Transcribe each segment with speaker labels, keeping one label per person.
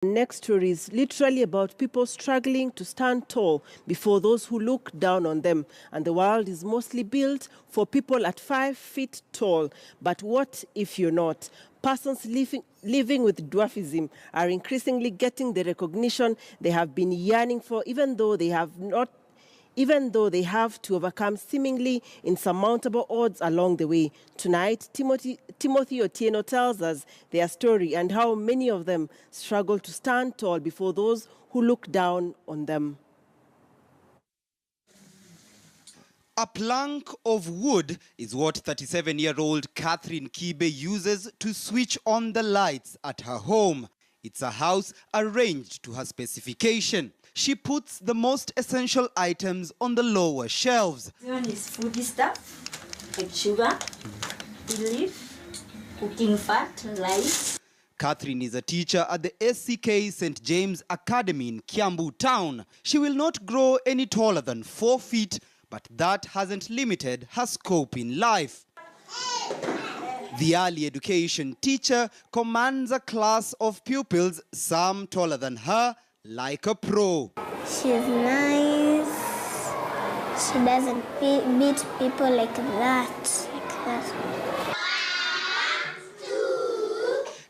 Speaker 1: Next story is literally about people struggling to stand tall before those who look down on them. And the world is mostly built for people at 5 feet tall. But what if you're not? Persons living with dwarfism are increasingly getting the recognition they have been yearning for, even though they have to overcome seemingly insurmountable odds along the way. Tonight, Timothy Otieno tells us their story and how many of them struggle to stand tall before those who look down on them.
Speaker 2: A plank of wood is what 37-year-old Catherine Kibe uses to switch on the lights at her home. It's a house arranged to her specification. She puts the most essential items on the lower shelves.
Speaker 3: This one is food stuff, like sugar, leaf, cooking fat, rice.
Speaker 2: Catherine is a teacher at the SCK St. James Academy in Kiambu town. She will not grow any taller than 4 feet, but that hasn't limited her scope in life. The early education teacher commands a class of pupils, some taller than her, like a pro.
Speaker 4: She's nice. She doesn't beat people like that.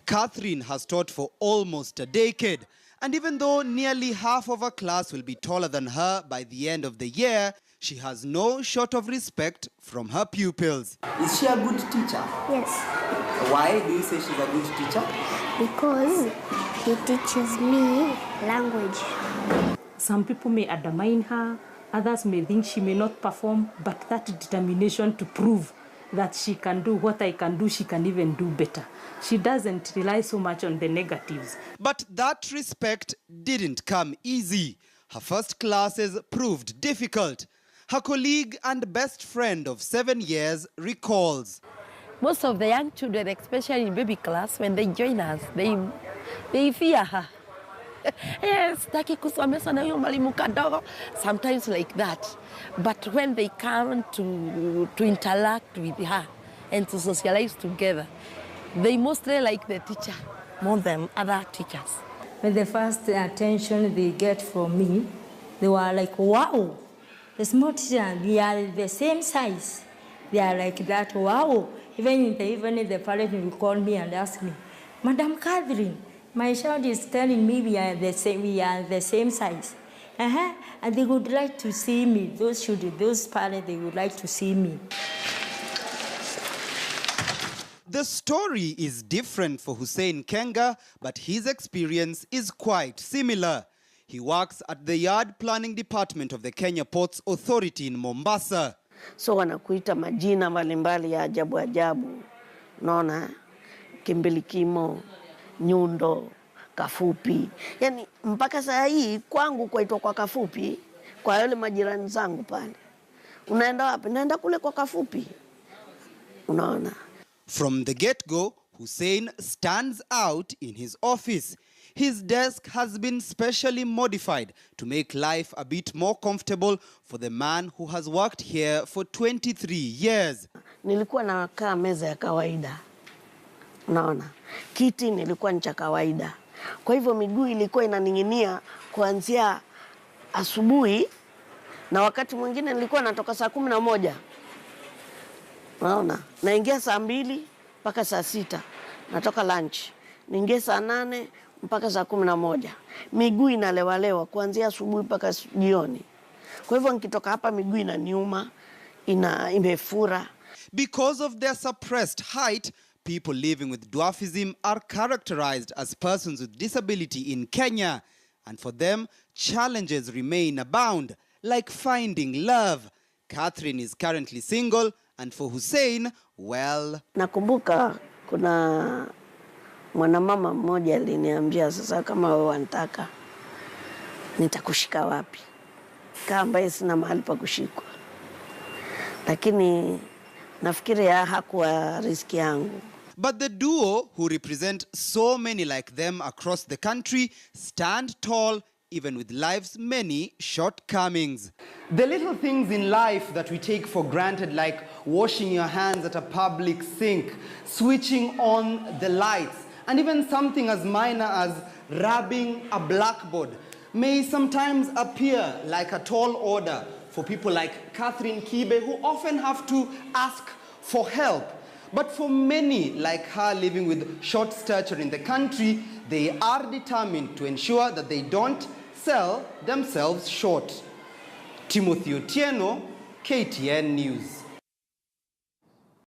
Speaker 2: Catherine has taught for almost a decade, and even though nearly half of her class will be taller than her by the end of the year, she has no short of respect from her pupils.
Speaker 5: Is she a good teacher?
Speaker 4: Yes.
Speaker 5: Why do you say she's a good teacher?
Speaker 4: Because he teaches me language.
Speaker 6: Some people may undermine her, others may think she may not perform, but that determination to prove that she can do what I can do, she can even do better. She doesn't rely so much on the negatives.
Speaker 2: But that respect didn't come easy. Her first classes proved difficult. Her colleague and best friend of 7 years recalls.
Speaker 7: Most of the young children, especially in baby class, when they join us, they fear her. Yes, sometimes like that. But when they come to interact with her and to socialize together, they mostly like the teacher more than other teachers.
Speaker 6: When the first attention they get from me, they were like, wow, the small teacher, we are the same size. They are like that, wow. Even in the parent will call me and ask me, Madam Catherine, my child is telling me we are the same size. And they would like to see me. Those parents, they would like to see me.
Speaker 2: The story is different for Hussein Kenga, but his experience is quite similar. He works at the yard planning department of the Kenya Ports Authority in Mombasa.
Speaker 7: So wanakuita majina mbalimbali ya ajabu ajabu. Unaona, kimbilikimo, nyundo, kafupi. Yani mpaka saa hii kwangu kwaitwa kwa kafupi, kwa yale majirani zangu pale. Unaenda wapi? Naenda kule kwa kafupi. Unaona.
Speaker 2: From the get-go, Hussein stands out in his office. His desk has been specially modified to make life a bit more comfortable for the man who has worked here for 23 years.
Speaker 7: Nilikuwa nakaa meza ya kawaida. Unaona, kiti nilikuwa ni cha kawaida. Kwa hivyo miguu ilikuwa inaning'inia kuanzia asubuhi, na wakati mwingine nilikuwa natoka saa 11. Unaona, naingia saa 2 mpaka saa 6. Natoka lunch. Niingia saa 8 mpaka saa 11. Miguu inalewalewa kuanzia asubuhi mpaka jioni. Kwa hivyo nikitoka hapa miguu inaniuma, imefura.
Speaker 2: Because of their suppressed height, people living with dwarfism are characterized as persons with disability in Kenya. And for them, challenges remain abound, like finding love. Catherine is currently single, and for Hussein, well...
Speaker 7: Nakumbuka kuna mwanamama mmoja aliniambia, sasa kama wewe wanataka, nitakushika wapi? Kama ambaye sina mahali pa kushikwa. Lakini nafikiri hakuwa riski yangu.
Speaker 2: But the duo, who represent so many like them across the country, stand tall even with life's many shortcomings.
Speaker 5: The little things in life that we take for granted, like washing your hands at a public sink, switching on the lights, And even something as minor as rubbing a blackboard may sometimes appear like a tall order for people like Catherine Kibe, who often have to ask for help. But for many like her living with short stature in the country, they are determined to ensure that they don't sell themselves short. Timothy Otieno, KTN News.